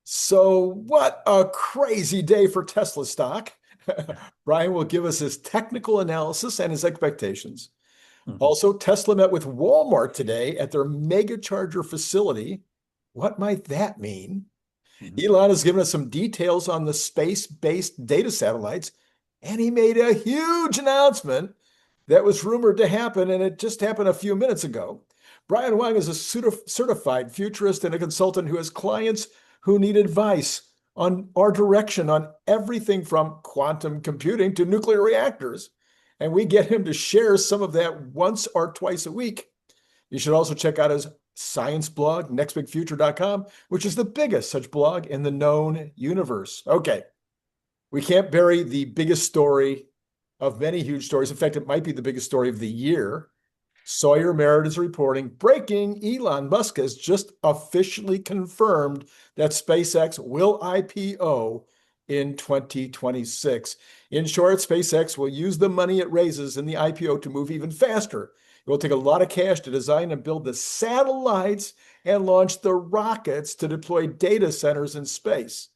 So, what a crazy day for Tesla stock. Brian will give us his technical analysis and his expectations. Mhm. Also, Tesla met with Walmart today at their mega charger facility. What might that mean? Mhm. Elon has given us some details on the space-based data satellites, and he made a huge announcement that was rumored to happen, and it just happened a few minutes ago. Brian Wang is a certified futurist and a consultant who has clients who need advice on our direction on everything from quantum computing to nuclear reactors. And we get him to share some of that once or twice a week. You should also check out his science blog, nextbigfuture.com, which is the biggest such blog in the known universe. Okay, we can't bury the biggest story of many huge stories. In fact, it might be the biggest story of the year. Sawyer Merritt is reporting breaking Elon Musk has just officially confirmed that SpaceX will IPO in 2026. In short, SpaceX will use the money it raises in the IPO to move even faster. It will take a lot of cash to design and build the satellites and launch the rockets to deploy data centers in space.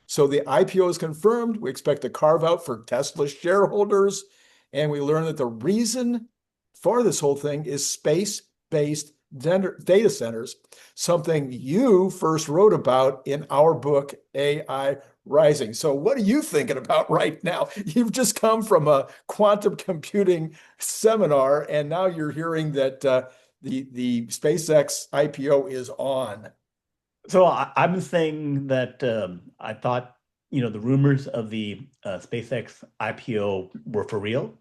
So the IPO is confirmed. We expect a carve out for Tesla shareholders. And we learn that the reason for this whole thing is space-based data centers, something you first wrote about in our book, AI Rising. So what are you thinking about right now? You've just come from a quantum computing seminar, and now you're hearing that the SpaceX IPO is on. So I'm saying that I thought, the rumors of the SpaceX IPO were for real,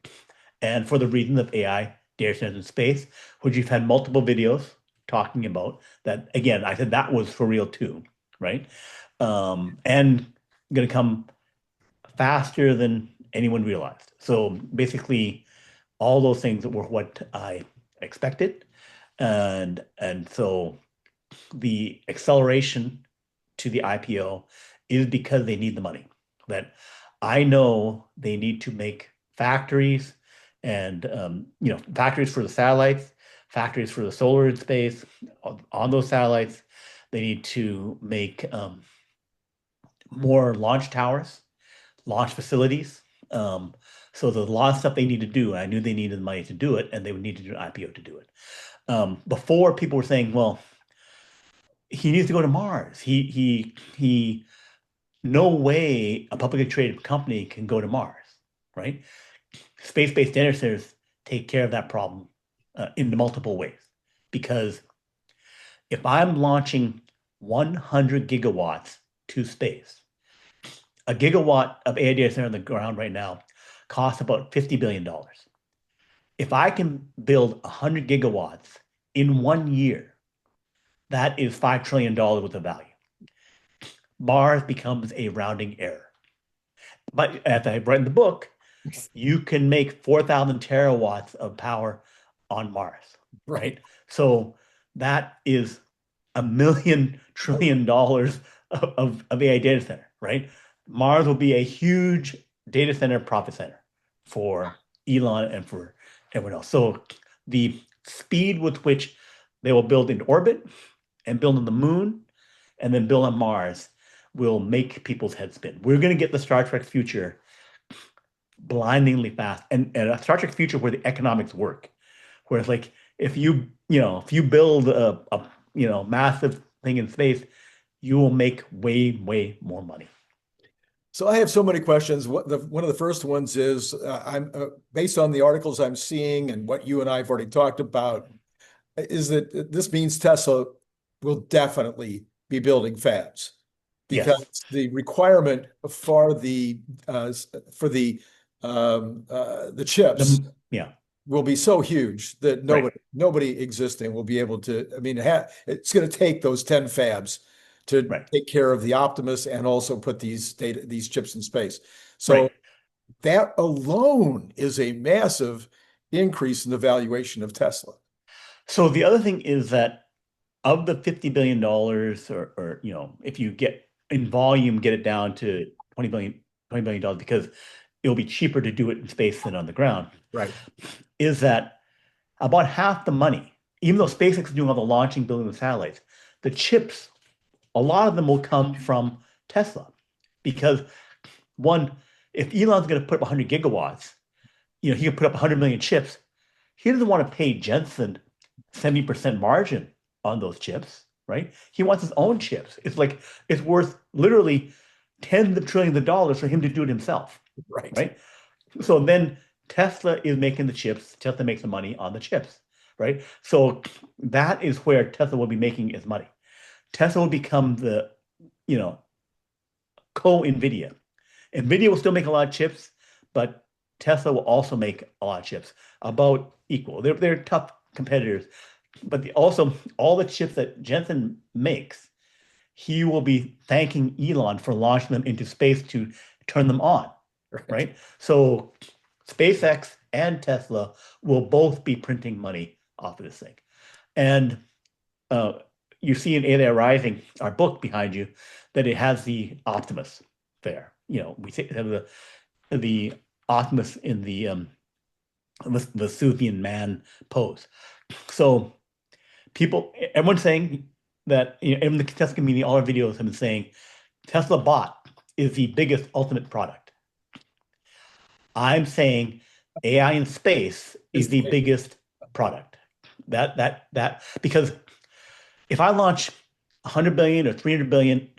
and for the reason of AI data centers in space, which you've had multiple videos talking about. That again, I said that was for real too, right? And going to come faster than anyone realized. So basically, all those things were what I expected, and so the acceleration to the IPO is because they need the money. That I know they need to make factories and factories for the satellites, factories for the solar in space on those satellites. They need to make more launch towers, launch facilities. So there's a lot of stuff they need to do. I knew they needed the money to do it, and they would need to do an IPO to do it. Before people were saying, well, he needs to go to Mars. He no way a publicly traded company can go to Mars, right? Space-based data centers take care of that problem in multiple ways. Because if I'm launching 100 gigawatts to space, a gigawatt of AI data center on the ground right now costs about $50 billion. If I can build 100 gigawatts in 1 year, that is $5 trillion worth of value. Mars becomes a rounding error. But as I write in the book, you can make 4,000 terawatts of power on Mars, Right. right? So that is $1 million trillion of AI data center, right? Mars will be a huge data center profit center for Elon and for everyone else. So the speed with which they will build in orbit and build on the moon and then build on Mars will make people's heads spin. We're going to get the Star Trek future blindingly fast, and a Star Trek future where the economics work, where it's like if you build a massive thing in space, you will make way more money. So I have so many questions. One of the first ones is I'm based on the articles I'm seeing and what you and I have already talked about, is that this means Tesla will definitely be building fabs Yes. because the requirement for the chips Yeah. will be so huge that Right. nobody existing will be able to. I mean, it's going to take those 10 fabs to Right. take care of the Optimus and also put these chips in space. Right. So that alone is a massive increase in the valuation of Tesla. So the other thing is that of the $50 billion, or if you get in volume, get it down to 20 billion dollars, because it'll be cheaper to do it in space than on the ground, Right. is that about half the money, even though SpaceX is doing all the launching, building the satellites, the chips a lot of them will come from Tesla because one, if Elon's going to put up 100 gigawatts, he can put up 100 million chips. He doesn't want to pay Jensen 70% margin on those chips, right? He wants his own chips. It's worth literally tens of trillions of dollars for him to do it himself, right? So then Tesla is making the chips. Tesla makes the money on the chips, right? So that is where Tesla will be making its money. Tesla will become the, co-NVIDIA. NVIDIA will still make a lot of chips, but Tesla will also make a lot of chips, about equal. They're tough competitors, but also all the chips that Jensen makes, he will be thanking Elon for launching them into space to turn them on, right? So SpaceX and Tesla will both be printing money off of this thing. And you see in AI Rising, our book behind you, that it has the Optimus there. We have the Optimus in the Vesuvian man pose. So everyone's saying that, in the Tesla community, all our videos have been saying Tesla Bot is the biggest ultimate product. I'm saying AI in space is the biggest product. That because if I launch 100 billion or 300 billion,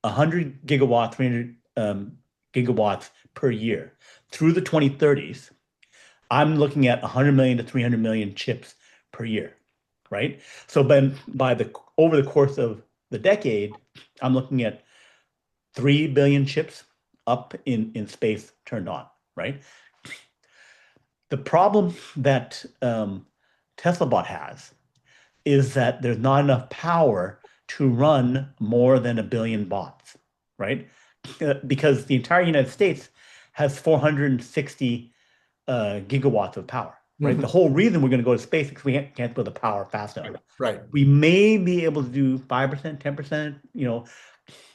100 gigawatt, 300 gigawatts per year through the 2030s, I'm looking at 100 million to 300 million chips per year, right? So then over the course of the decade, I'm looking at 3 billion chips up in space turned on, right? The problem that Tesla Bot has is that there's not enough power to run more than 1 billion bots, right? Because the entire United States has 460 gigawatts of power, right? Mm-hmm. The whole reason we're going to go to space is because we can't build the power fast enough. Right. We may be able to do 5%, 10%.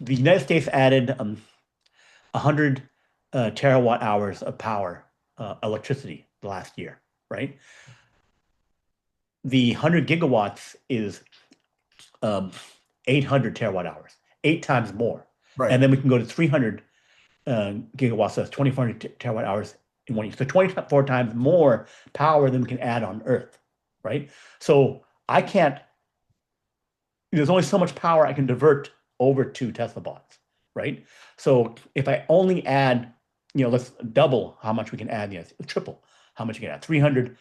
The United States added 100 terawatt hours of power, electricity last year, right? The 100 gigawatts is 800 terawatt hours, 8 times more. Right. And then we can go to 300 gigawatts, so that's 2,400 terawatt hours in 1 year. So 24 times more power than we can add on Earth, right? So there's only so much power I can divert over to Tesla bots, right? So if I only add, let's double how much we can add, triple how much you can add, 300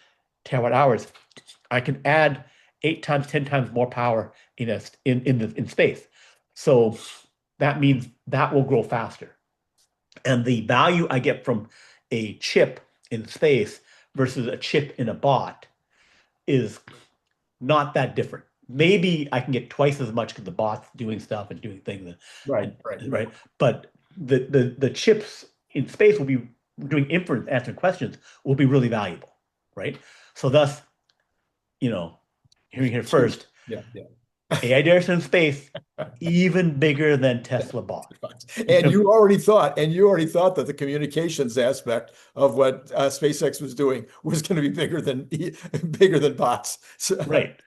terawatt hours, I can add 8 times, 10 times more power in space. So that means that will grow faster. And the value I get from a chip in space versus a chip in a bot is not that different. Maybe I can get twice as much because the bot's doing stuff and doing things. Right. But the chips in space will be doing inference, answering questions, will be really valuable, right? So thus, hearing here first, AI data center in space, even bigger than Tesla bot. And you already thought that the communications aspect of what SpaceX was doing was going to be bigger than bots. Right.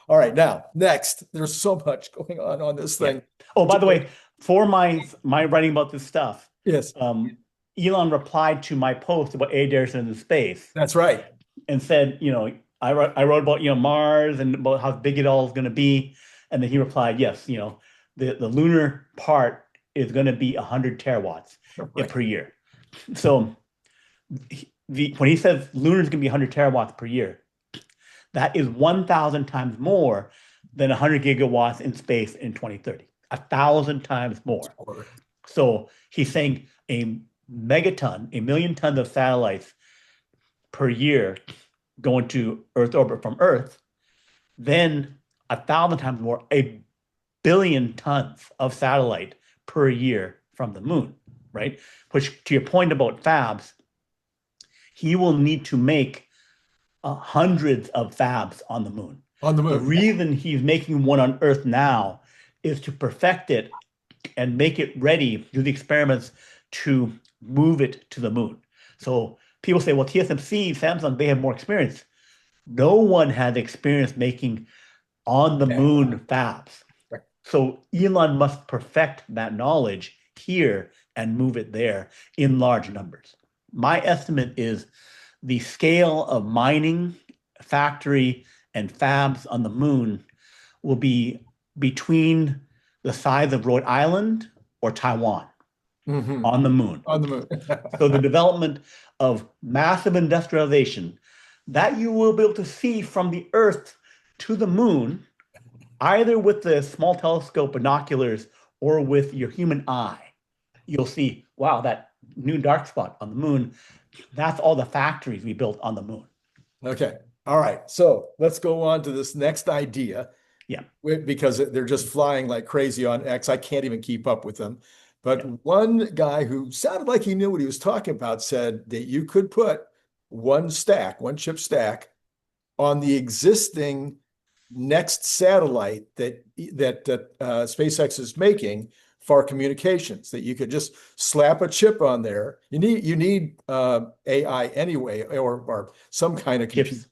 All right, now next, there's so much going on this thing. Yeah. Oh, by the way, for my writing about this stuff, yes, Elon replied to my post about AI data centers in space. That's right, and said, I wrote about Mars and about how big it all is going to be, and then he replied, yes, the lunar part is going to be 100 terawatts per year. So when he says lunar is going to be 100 terawatts per year, that is 1,000 times more than 100 gigawatts in space in 2030. 1,000 times more. So he's saying a million tons of satellites per year going to Earth orbit from Earth, then 1,000 times more, 1 billion tons of satellite per year from the moon, right? Which, to your point about fabs, he will need to make hundreds of fabs on the moon. The reason he's making one on Earth now is to perfect it and make it ready, do the experiments to move it to the moon. So people say, well, TSMC, Samsung, they have more experience. No one had experience making on the moon fabs. So Elon must perfect that knowledge here and move it there in large numbers. My estimate is the scale of mining, factory, and fabs on the moon will be between the size of Rhode Island or Taiwan on the moon. On the moon. So the development of massive industrialization that you will be able to see from the Earth to the moon, either with the small telescope binoculars or with your human eye. You'll see, wow, that new dark spot on the moon, that's all the factories we built on the moon. Okay. All right. So let's go on to this next idea. Yeah. Because they're just flying like crazy on X. I can't even keep up with them. But one guy who sounded like he knew what he was talking about said that you could put one chip stack on the existing next satellite that SpaceX is making for communications, that you could just slap a chip on there. You need AI anyway, or some kind of Chips.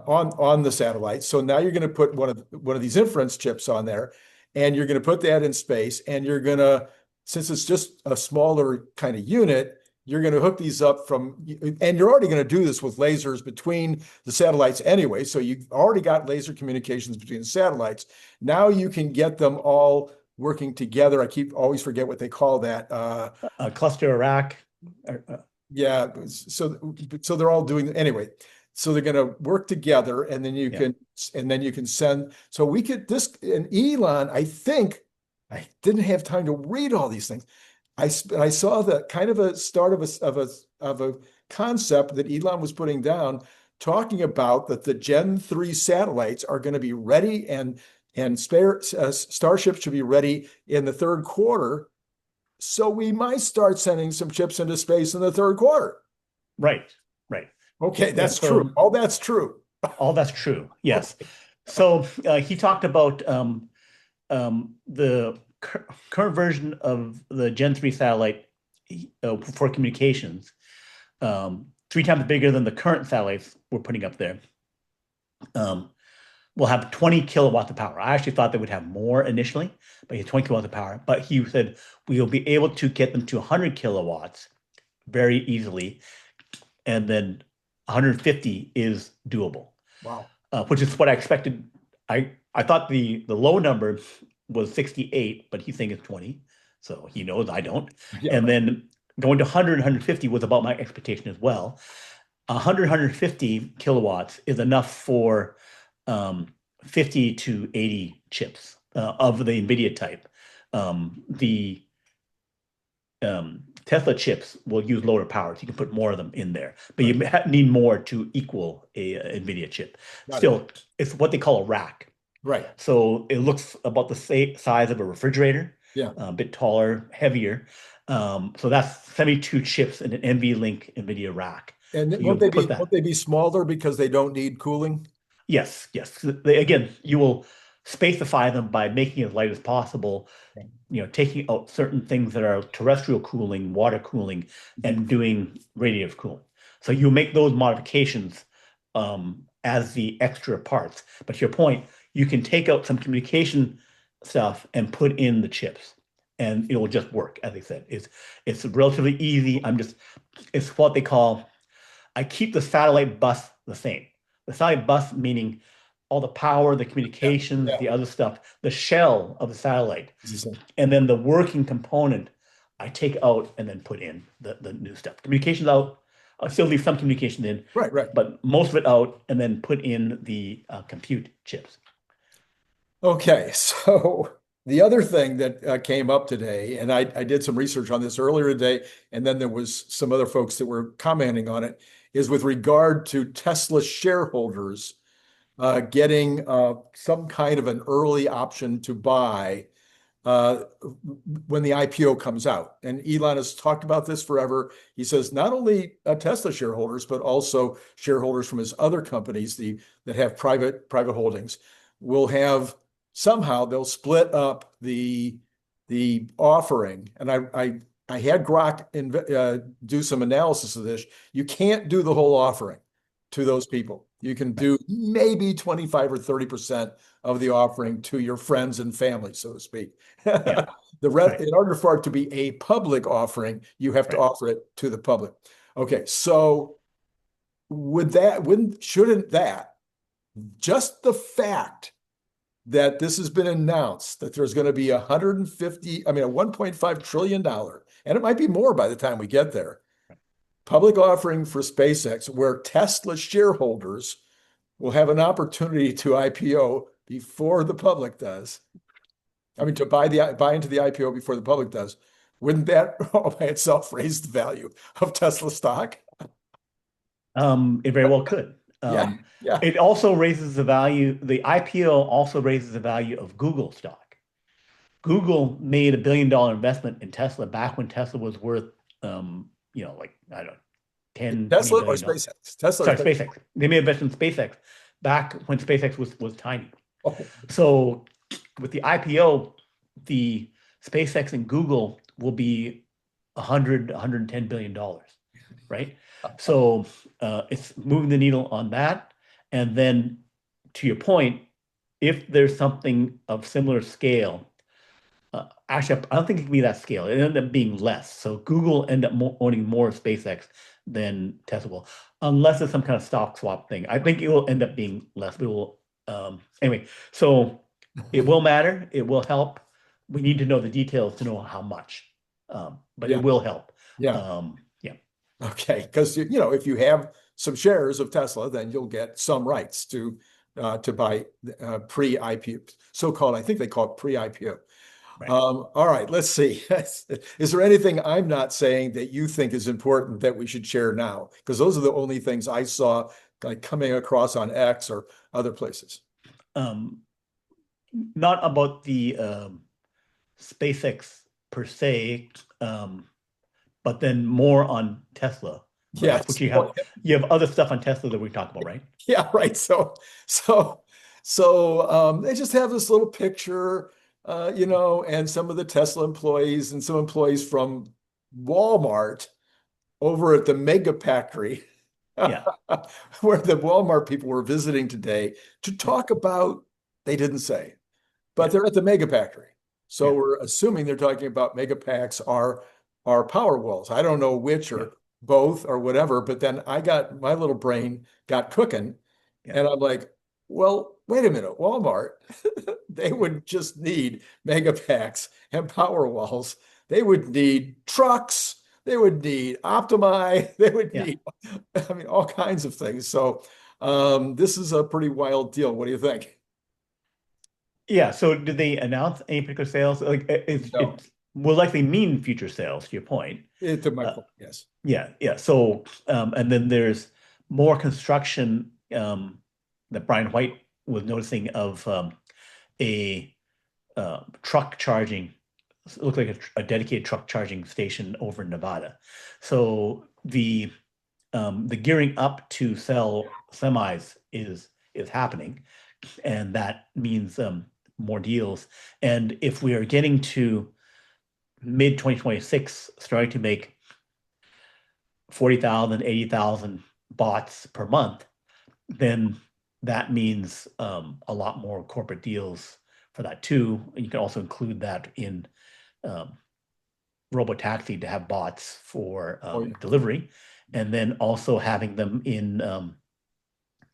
on the satellite. So now you're going to put one of these inference chips on there, and you're going to put that in space, and you're going to, since it's just a smaller kind of unit, you're going to hook these up and you're already going to do this with lasers between the satellites anyway. So you've already got laser communications between the satellites. Now you can get them all working together. I always forget what they call that. A cluster rack. Yeah. So they're all doing anyway. So they're going to work together, and then you can send. So we could and Elon, I think, I didn't have time to read all these things. I saw the kind of a start of a concept that Elon was putting down, talking about that the Gen 3 satellites are going to be ready, and Starship should be ready in the third quarter. So we might start sending some chips into space in the third quarter. Right. Okay, that's true. All that's true. All that's true. Yes. So he talked about the current version of the Gen 3 satellite for communications, 3 times bigger than the current satellites we're putting up there. Will have 20 kilowatts of power. I actually thought they would have more initially, but he had 20 kilowatts of power. But he said we'll be able to get them to 100 kilowatts very easily, and then 150 is doable. Wow. Which is what I expected. I thought the low number was 68, but he's saying it's 20. So he knows I don't. Yeah. And then going to 100, 150 was about my expectation as well. 100, 150 kilowatts is enough for 50 to 80 chips of the NVIDIA type. The Tesla chips will use lower power, so you can put more of them in there. But you need more to equal a NVIDIA chip. Still, it's what they call a rack. Right. So it looks about the size of a refrigerator. Yeah. A bit taller, heavier. So that's 72 chips in an NVLink NVIDIA rack. And so won't they be smaller because they don't need cooling? Yes. Again, you will spacify them by making it as light as possible, taking out certain things that are terrestrial cooling, water cooling, and doing radiative cooling. So you make those modifications as the extra parts. But to your point, you can take out some communication stuff and put in the chips, and it will just work. As I said, it's relatively easy. It's what they call, I keep the satellite bus the same. The satellite bus meaning all the power, the communications, the other stuff, the shell of the satellite. And then the working component, I take out and then put in the new stuff. Communications out, I'll still leave some communication in. Right. But most of it out, and then put in the compute chips. Okay, so the other thing that came up today, and I did some research on this earlier today, and then there was some other folks that were commenting on it, is with regard to Tesla shareholders getting some kind of an early option to buy when the IPO comes out. And Elon has talked about this forever. He says not only Tesla shareholders, but also shareholders from his other companies that have private holdings will have, somehow they'll split up the offering. And I had Grok do some analysis of this. You can't do the whole offering to those people. You can Right. do maybe 25 or 30% of the offering to your friends and family, so to speak. Yeah. Right. In order for it to be a public offering, you have to Right. offer it to the public. Okay, so shouldn't that, just the fact that this has been announced that there's going to be 150, I mean, a $1.5 trillion, and it might be more by the time we get there, public offering for SpaceX, where Tesla shareholders will have an opportunity to IPO before the public does. I mean, to buy into the IPO before the public does. Wouldn't that all by itself raise the value of Tesla stock? It very well could. Yeah, yeah. It also raises the value, the IPO also raises the value of Google stock. Google made $1 billion investment in Tesla back when Tesla was worth, like, I don't know, 10, 20 Tesla or billion dollars. SpaceX? Tesla or Sorry, SpaceX? SpaceX. They made an investment in SpaceX back when SpaceX was tiny. Oh, So with the IPO, the SpaceX and Google will be 110 billion dollars, right? So it's moving the needle on that. And then to your point, if there's something of similar scale, actually, I don't think it can be that scale. It ended up being less. So Google end up owning more of SpaceX than Tesla will, unless it's some kind of stock swap thing. I think it will end up being less, but it will. Anyway, so it will matter. It will help. We need to know the details to know how much, but yeah, it will help. yeah. Yeah, Okay, because if you have some shares of Tesla, then you'll get some rights to buy pre-IPO, so-called. I think they call it pre-IPO. right. All right, let's see. Is there anything I'm not saying that you think is important that we should share now? Because those are the only things I saw like coming across on X or other places. Um, Not about the SpaceX per se, but then more on Tesla, right? Which Yes. you have other stuff on Tesla that we talked about, right? Yeah, right. So, so they just have this little picture, and some of the Tesla employees and some employees from Walmart over at the Mega Factory, Yeah, where the Walmart people were visiting today to yeah, talk about, they didn't say, but yeah, they're at the Mega Factory. So yeah, we're assuming they're talking about mega packs are power walls. I don't know which yeah, or both or whatever, but then my little brain got cooking yeah, and I'm like, well, wait a minute, Walmart, they would just need mega packs and power walls. They would need trucks. They would need Optimi. They would yeah. need, I mean, all kinds of things. So this is a pretty wild deal. What do you think? Yeah. So did they announce any particular sales? Like No, it will likely mean future sales, to your point. to my Uh, point, yes. yeah, yeah. So and then there's more construction that Brian White was noticing of a truck charging, it looked like a dedicated truck charging station over in Nevada. So the gearing up to sell semis is happening, and that means more deals. And if we are getting to mid 2026, starting to make 40,000, 80,000 bots per month, then that means a lot more corporate deals for that too. And you can also include that in um, robotaxi to have bots for Oh, yeah. delivery, and then also having them in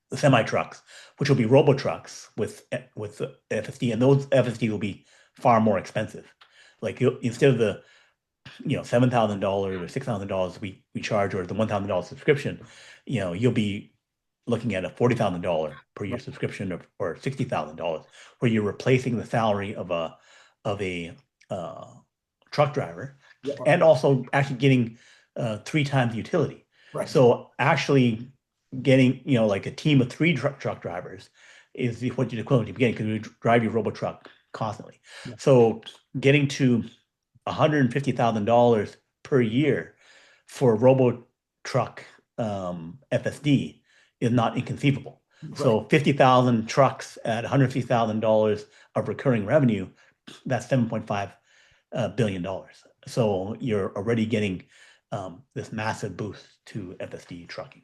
the semi trucks, which will be robo trucks with the FSD, and those FSD will be far more expensive. Like instead of the $7,000 or $6,000 we charge, or the $1,000 subscription, you'll be looking at a $40,000 per year subscription, or $60,000, where you're replacing the salary of a uh, truck driver, Yeah, and also actually getting 3 times utility. right. So actually getting like a team of 3 truck drivers is what you're equivalent to getting, because we drive your robo truck constantly. Yeah. So getting to $150,000 per year for a robo truck FSD is not inconceivable. Right. So 50,000 trucks at $150,000 of recurring revenue, that's $7.5 billion. So you're already getting this massive boost to FSD trucking.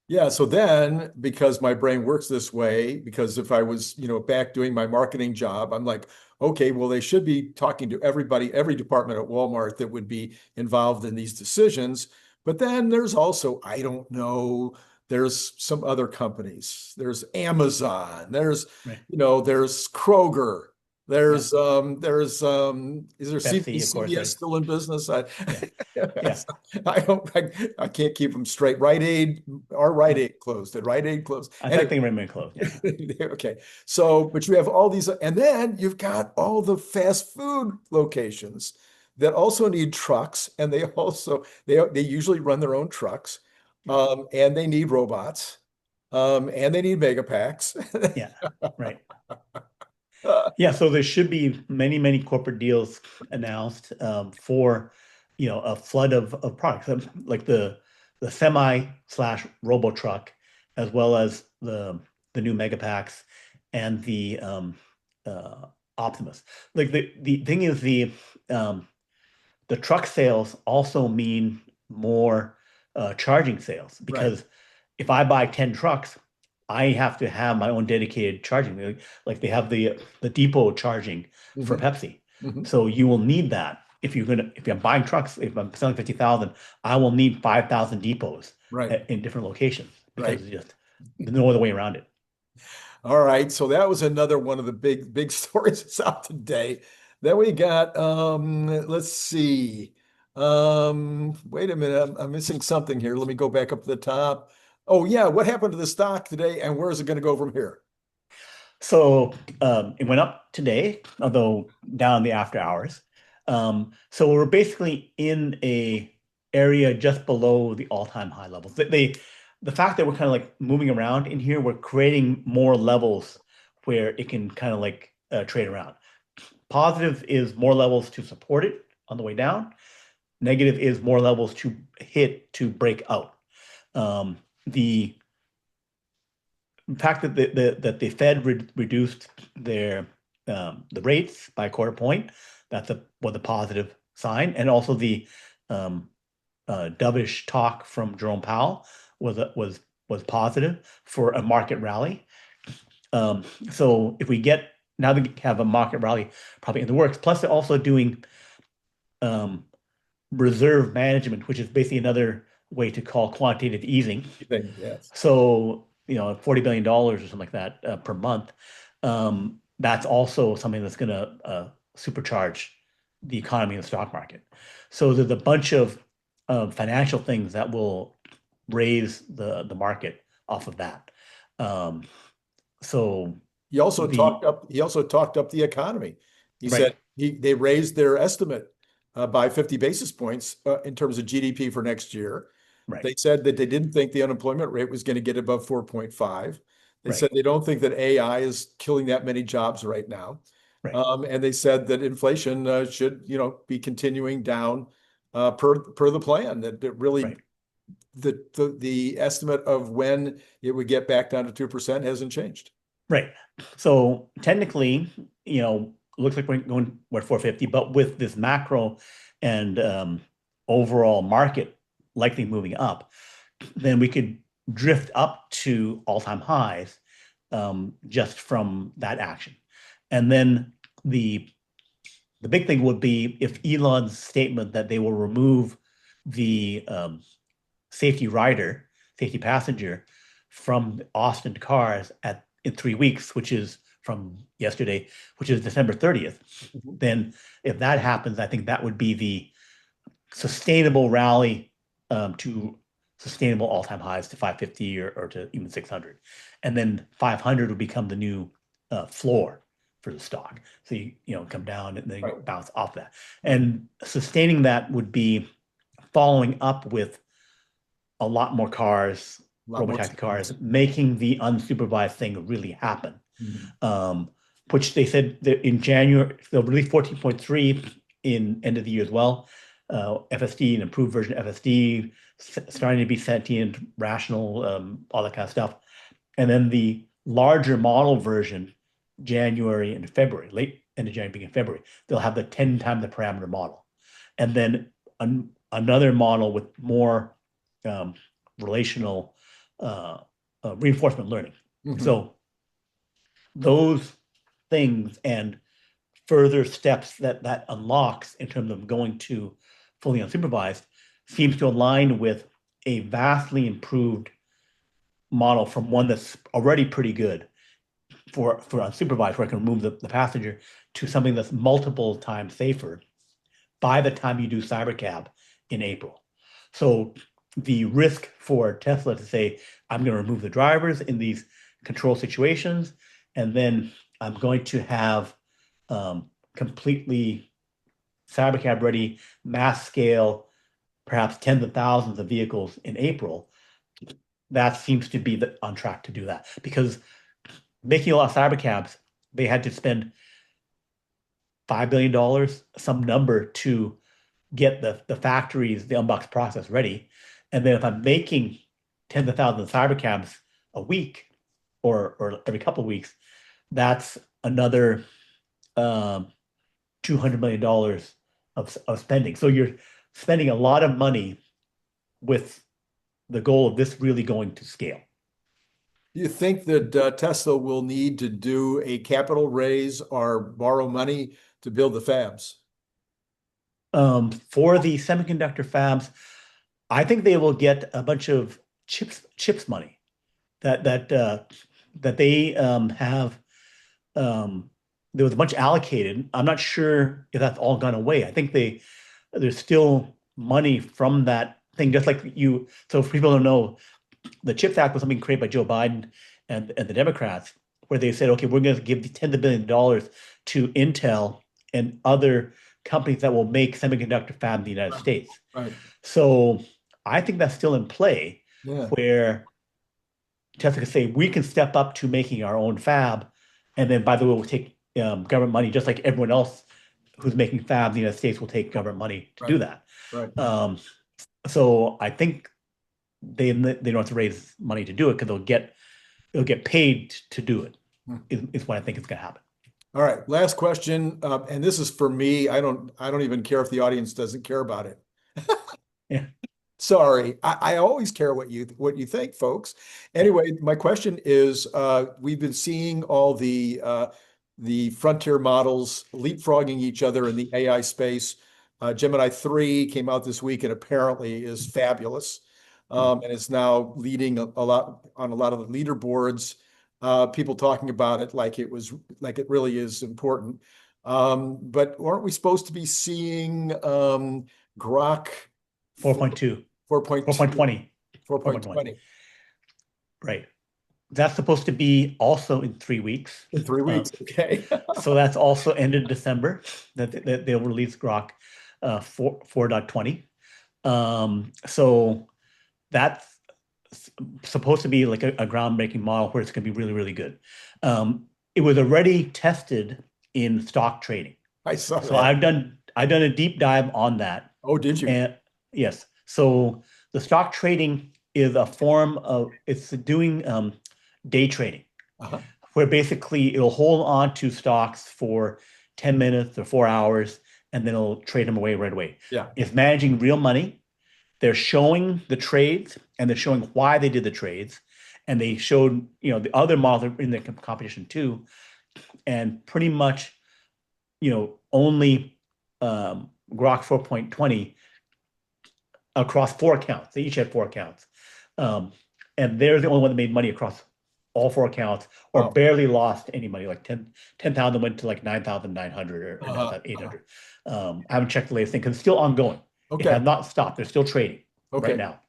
Yeah, so then because my brain works this way, because if I was, back doing my marketing job, I'm like, okay, well, they should be talking to everybody, every department at Walmart that would be involved in these decisions. But then there's also, I don't know, there's some other companies. There's Amazon, Right. there's Kroger, Yeah. is there Pepsi, of course, CVS right? still in business? Yeah. Yeah. I don't, I can't keep them straight. Rite Aid, our Rite No, Aid closed. Did Rite Aid close? I Anyway, think they remain closed. Yeah. okay. So, but you have all these, and then you've got all the fast food locations that also need trucks, and they usually run their own trucks, Yeah. and they need robots, and they need mega packs. Yeah. Right. Yeah, so there should be many, many corporate deals announced for, a flood of products like the semi slash robo truck, as well as the new Megapacks and the Optimus. Like the thing is the truck sales also mean more charging sales Right. because if I buy 10 trucks, I have to have my own dedicated charging. Like they have the depot charging for Hmm. Pepsi. Hmm. So you will need that if you're buying trucks, if I'm selling 50,000, I will need 5,000 depots Right. in different locations because Right. it's just there's no other way around it. All right, so that was another one of the big stories that's out today. Then we got let's see. Wait a minute, I'm missing something here. Let me go back up to the top. Oh yeah, what happened to the stock today and where is it going to go from here? So it went up today, although down in the after hours. So we're basically in a area just below the all-time high levels. The fact that we're kind of like moving around in here, we're creating more levels where it can kind of like trade around. Positive is more levels to support it on the way down. Negative is more levels to hit to break out. The fact that the Fed reduced the rates by a quarter point, that's was a positive sign, and also the um, dovish talk from Jerome Powell was positive for a market rally. So if we get now we have a market rally probably in the works. Plus, they're also doing um, reserve management, which is basically another way to call quantitative easing. You think, yes. So, $40 billion or something like that per month. That's also something that's going to supercharge the economy and the stock market. So there's a bunch of financial things that will raise the market off of that. Um, so the He also talked up the economy. He right, said they raised their estimate by 50 basis points in terms of GDP for next year. right, They said that they didn't think the unemployment rate was going to get above 4.5. They right, said they don't think that AI is killing that many jobs right now. right, And they said that inflation should, be continuing down per the plan. That really right. the estimate of when it would get back down to 2% hasn't changed. Right. So technically, looks like we're at 450, but with this macro and overall market likely moving up, then we could drift up to all-time highs just from that action. And then the big thing would be if Elon's statement that they will remove the safety passenger from Austin cars in 3 weeks, which is from yesterday, which is December 30th. Mhm. Then if that happens, I think that would be the sustainable rally to sustainable all-time highs to 550 or to even 600. And then 500 would become the new floor for the stock. So come down and then Right, bounce off that. right. And sustaining that would be following up with a lot more cars, A lot more. robotaxi cars, making the unsupervised thing really happen. Mhm. Um, which they said that in January, they'll release 14.3 in end of the year as well. FSD, an improved version of FSD, starting to be sentient, rational, all that kind of stuff. And then the larger model version, January and February, late end of January, beginning of February, they'll have the 10 times the parameter model. And then another model with more relational reinforcement learning. Mhm. So those things and further steps that unlocks in terms of going to fully unsupervised seems to align with a vastly improved model from one that's already pretty good for unsupervised, where I can remove the passenger, to something that's multiple times safer by the time you do Cybercab in April. So the risk for Tesla to say, I'm going to remove the drivers in these control situations, and then I'm going to have completely Cybercab ready, mass scale, perhaps tens of thousands of vehicles in April, that seems to be on track to do that. Because making a lot of Cybercabs, they had to spend $5 billion, some number, to get the factories, the unbox process ready. And then if I'm making tens of thousands of Cybercabs a week or every couple of weeks, that's another $200 million of spending. So you're spending a lot of money with the goal of this really going to scale. Do you think that Tesla will need to do a capital raise or borrow money to build the fabs? For the semiconductor fabs, I think they will get a bunch of chips money that they have. There was a bunch allocated. I'm not sure if that's all gone away. I think there's still money from that thing, just like you. So if people don't know, the CHIPS Act was something created by Joe Biden and the Democrats, where they said, okay, we're going to give tens of billions of dollars to Intel and other companies that will make semiconductor fab in the United States. Right. So I think that's still in play, Yeah. where Tesla can say, we can step up to making our own fab. And then, by the way, we'll take government money, just like everyone else who's making fab in the United States will take government money to do that. Right. So I think they don't have to raise money to do it, because they'll get paid to do it, is what I think is going to happen. All right. Last question. And this is for me. I don't even care if the audience doesn't care about it. Yeah. Sorry. I always care what you think, folks. Anyway, my question is, we've been seeing all the frontier models leapfrogging each other in the AI space. Gemini 3 came out this week and apparently is fabulous. And is now leading a lot on a lot of the leaderboards. People talking about it like it really is important. But aren't we supposed to be seeing Grok 4.2, 4.20, 4.20 right? That's supposed to be also in 3 weeks. in 3 weeks? Okay. So that's also ended December that they'll release Grok 4.20. So that's supposed to be like a groundbreaking model where it's going to be really, really good. It was already tested in stock trading. I saw So that. I've done a deep dive on that. Oh, did you? And yes. So the stock trading is a form of, it's doing day trading, where basically it'll hold on to stocks for 10 minutes or 4 hours, and then it'll trade them away right away. Yeah. It's managing real money. They're showing the trades, and they're showing why they did the trades. And they showed, the other models in the competition too. And pretty much, only Grok 4.20 across 4 accounts. They each had 4 accounts. And they're the only one that made money across all 4 accounts, or barely lost any money. Like 10,000 went to like 9,900 or 9,800. I haven't checked the latest thing, because it's still ongoing. Okay. It has not stopped. They're still trading right now.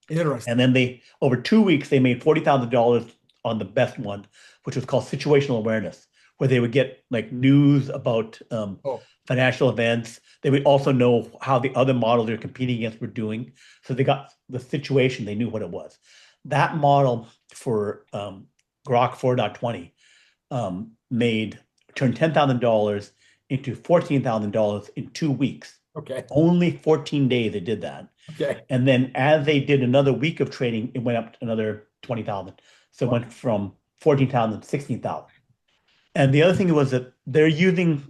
Interesting. And then over 2 weeks, they made $40,000 on the best one, which was called situational awareness, where they would get like news about financial events. They would also know how the other models they're competing against were doing. So they got the situation. They knew what it was. That model for Grok 4.20 turned $10,000 into $14,000 in 2 weeks. Okay. Only 14 days they did that. Okay. And then as they did another week of trading, it went up to another 20,000. So it went from 14,000 to 16,000. And the other thing was that they're using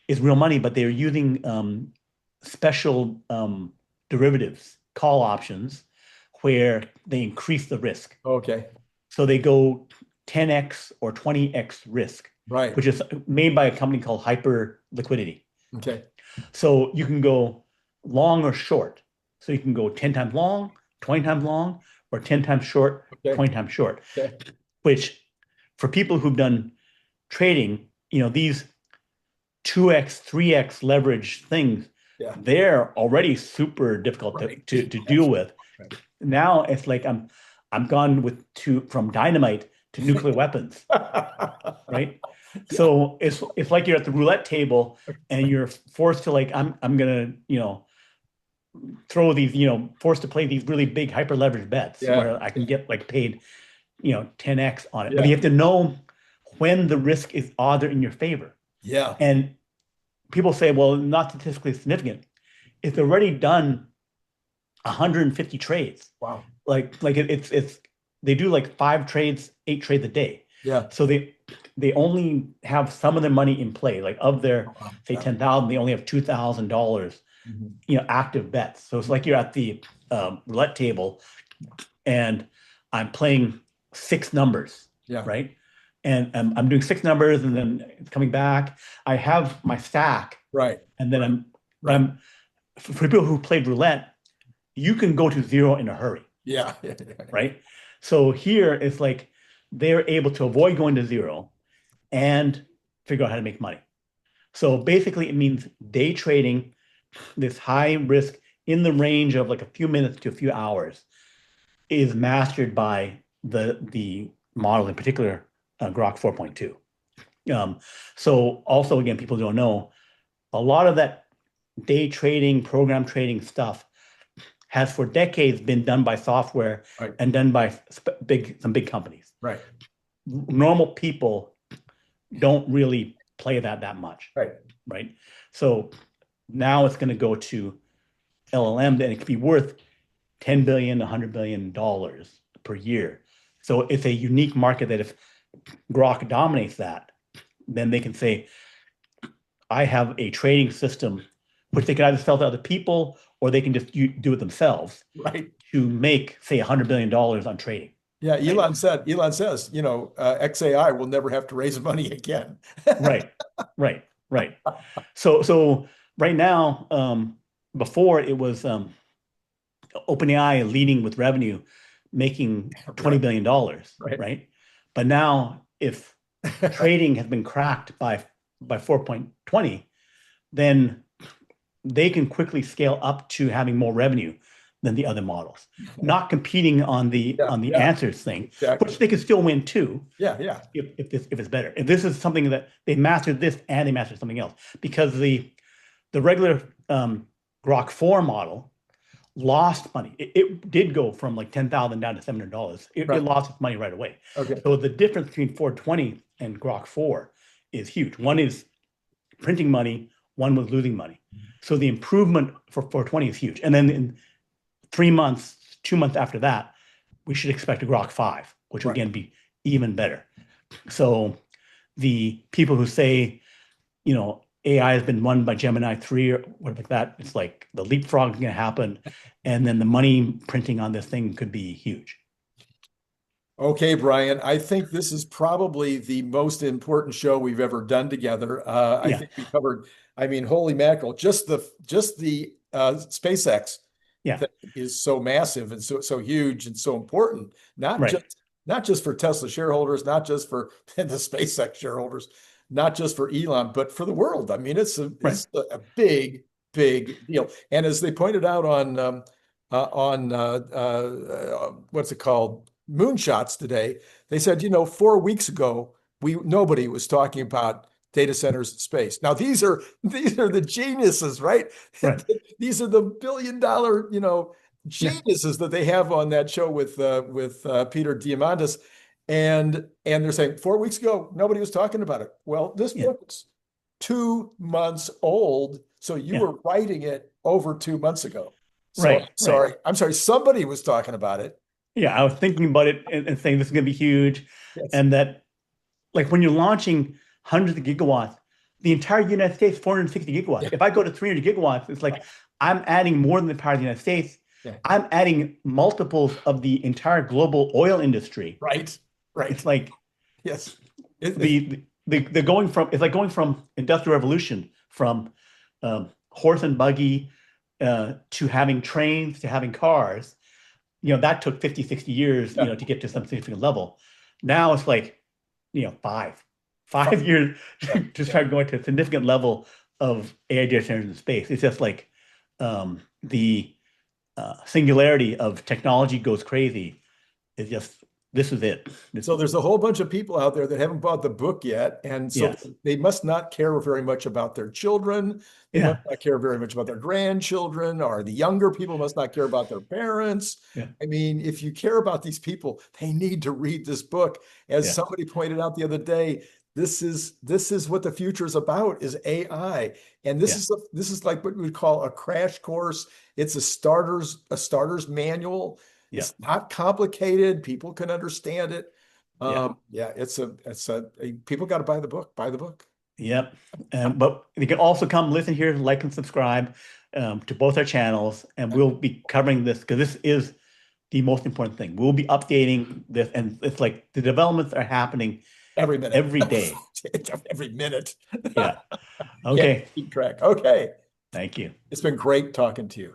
is real money, but they're using special derivatives, call options, where they increase the risk. Okay. So they go 10x or 20x risk, Right. which is made by a company called Hyper Liquidity. Okay. So you can go long or short. So you can go 10 times long, 20 times long, or 10 times short, Okay. 20 times short, Okay. which for people who've done trading, these 2x, 3x leverage things, Yeah. they're already super difficult Right. to deal with. Right. Now it's like I'm gone from dynamite to nuclear weapons, right? Yeah. So it's like you're at the roulette table and you're forced to I'm gonna throw these forced to play these really big hyper leveraged bets Yeah. where I can get paid 10x on it, Yeah. but you have to know when the risk is odds are in your favor. Yeah. And people say, well, not statistically significant. It's already done 150 trades. Wow. It's they do 5 trades, 8 trades a day. Yeah. So they only have some of their money in play. Like of their say 10,000, they only have $2,000 active bets. So it's like you're at the roulette table and I'm playing 6 numbers. Yeah. Right. And I'm doing 6 numbers and then it's coming back. I have my stack. Right. And then I'm for people who played roulette, you can go to 0 in a hurry. Yeah. Right. So here it's like they're able to avoid going to 0 and figure out how to make money. So basically it means day trading, this high risk in the range of a few minutes to a few hours, is mastered by the model, in particular Grok 4.2. So also, again, people don't know, a lot of that day trading, program trading stuff has for decades been done by software and done by some big companies. Right. Normal people don't really play that much. Right. So now it's going to go to LLM, and it could be worth $10 billion, $100 billion per year. So it's a unique market that if Grok dominates that, then they can say, I have a trading system which they can either sell to other people or they can just do it themselves to make, say, $100 billion on trading. Yeah, Elon says, XAI will never have to raise money again. Right. So right now, before it was OpenAI leading with revenue, making $20 billion, right? But now, if trading has been cracked by 4.20, then they can quickly scale up to having more revenue than the other models, not competing on the answers thing, which they could still win too. If it's better. If this is something that they mastered this and they mastered something else, because the regular Grok 4 model lost money. It did go from $10,000 down to $700. It lost its money right away. So the difference between 420 and Grok 4 is huge. One is printing money, one was losing money. So the improvement for 420 is huge. And then in 3 months, 2 months after that, we should expect a Grok 5, which will again be even better. So the people who say, AI has been won by Gemini 3 or whatever like that, it's like the leapfrog is going to happen. And then the money printing on this thing could be huge. Okay, Brian, I think this is probably the most important show we've ever done together. I think we covered, holy mackerel, just the SpaceX thing is so massive and so huge and so important, not just for Tesla shareholders, not just for the SpaceX shareholders, not just for Elon, but for the world. It's a big deal. And as they pointed out on what's it called? Moonshots today, they said, 4 weeks ago, nobody was talking about data centers in space. Now these are the geniuses, right? These are the billion-dollar, geniuses that they have on that show with Peter Diamandis, and they're saying 4 weeks ago nobody was talking about it. Well, this book's 2 months old, so you were writing it over 2 months ago. So, I'm sorry, somebody was talking about it. Yeah, I was thinking about it and saying this is going to be huge. And that, when you're launching hundreds of gigawatts, the entire United States, 460 gigawatts. If I go to 300 gigawatts, it's I'm adding more than the power of the United States. Yeah. I'm adding multiples of the entire global oil industry. Right. Right. It's like Yes. the going from it's like going from industrial revolution from horse and buggy to having trains to having cars. That took 50, 60 years, Yeah. to get to some significant level. Now it's like, five Fine. years Yeah. to start going to a significant level of AI data centers in space. It's just like the singularity of technology goes crazy. It's just, this is it. So there's a whole bunch of people out there that haven't bought the book yet. And so Yes. they must not care very much about their children. They must Yeah. not care very much about their grandchildren, or the younger people must not care about their parents. Yeah. I mean, if you care about these people, they need to read this book. As Yeah. somebody pointed out the other day, this is what the future is about, is AI. And Yeah. this is like what we would call a crash course. It's a starter's manual. Yeah. It's not complicated. People can understand it. Yeah. Yeah, people got to buy the book. Buy the book. Yep. But you can also come listen here, like and subscribe to both our channels, and we'll be covering this because this is the most important thing. We'll be updating this, and it's like the developments are happening Every minute. every day. Every minute. Yeah. Okay. Keep track. Okay. Thank you. It's been great talking to you.